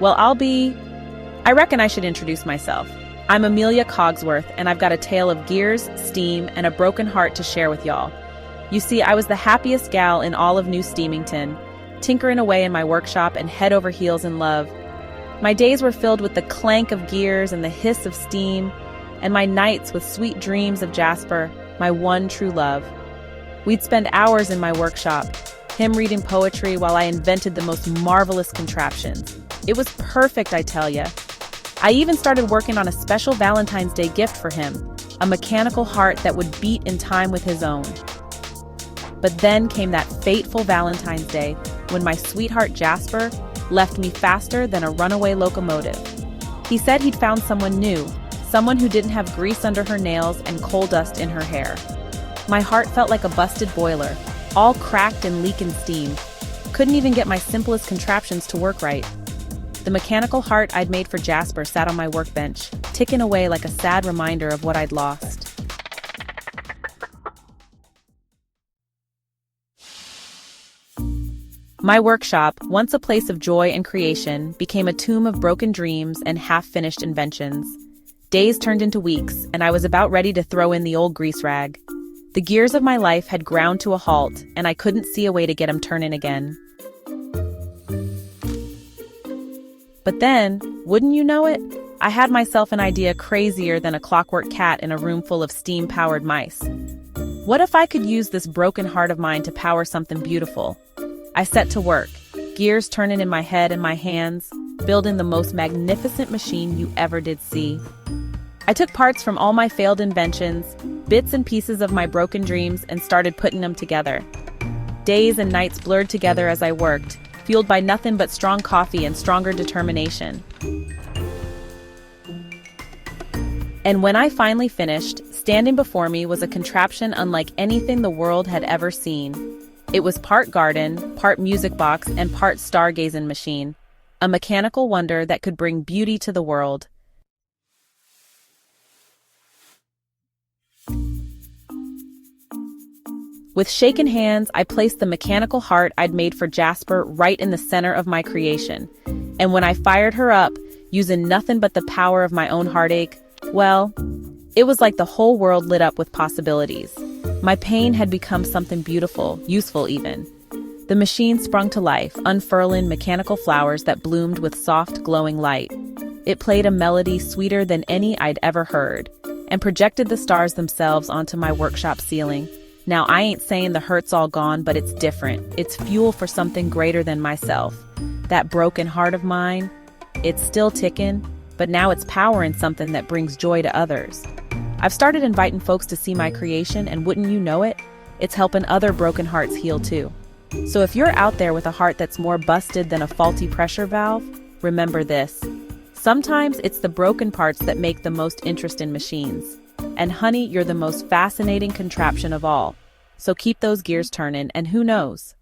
Well, I reckon I should introduce myself. I'm Amelia Cogsworth, and I've got a tale of gears, steam, and a broken heart to share with y'all. You see, I was the happiest gal in all of New Steamington, tinkering away in my workshop and head over heels in love. My days were filled with the clank of gears and the hiss of steam, and my nights with sweet dreams of Jasper, my one true love. We'd spend hours in my workshop, him reading poetry while I invented the most marvelous contraptions. It was perfect, I tell ya. I even started working on a special Valentine's Day gift for him, a mechanical heart that would beat in time with his own. But then came that fateful Valentine's Day when my sweetheart Jasper left me faster than a runaway locomotive. He said he'd found someone new, someone who didn't have grease under her nails and coal dust in her hair. My heart felt like a busted boiler, all cracked and leaking steam. Couldn't even get my simplest contraptions to work right. The mechanical heart I'd made for Jasper sat on my workbench, ticking away like a sad reminder of what I'd lost. My workshop, once a place of joy and creation, became a tomb of broken dreams and half-finished inventions. Days turned into weeks, and I was about ready to throw in the old grease rag. The gears of my life had ground to a halt, and I couldn't see a way to get 'em turning again. But then, wouldn't you know it, I had myself an idea crazier than a clockwork cat in a room full of steam-powered mice. What if I could use this broken heart of mine to power something beautiful? I set to work, gears turning in my head and my hands, building the most magnificent machine you ever did see. I took parts from all my failed inventions, bits and pieces of my broken dreams, and started putting them together. Days and nights blurred together as I worked, fueled by nothing but strong coffee and stronger determination. And when I finally finished, standing before me was a contraption unlike anything the world had ever seen. It was part garden, part music box, and part stargazing machine, a mechanical wonder that could bring beauty to the world. With shaken hands, I placed the mechanical heart I'd made for Jasper right in the center of my creation. And when I fired her up, using nothing but the power of my own heartache, well, it was like the whole world lit up with possibilities. My pain had become something beautiful, useful even. The machine sprung to life, unfurling mechanical flowers that bloomed with soft, glowing light. It played a melody sweeter than any I'd ever heard, and projected the stars themselves onto my workshop ceiling. Now, I ain't saying the hurt's all gone, but it's different. It's fuel for something greater than myself. That broken heart of mine, it's still ticking, but now it's powering something that brings joy to others. I've started inviting folks to see my creation, and wouldn't you know it, it's helping other broken hearts heal too. So if you're out there with a heart that's more busted than a faulty pressure valve, remember this. Sometimes it's the broken parts that make the most interest in machines. And honey, you're the most fascinating contraption of all. So keep those gears turning, and who knows,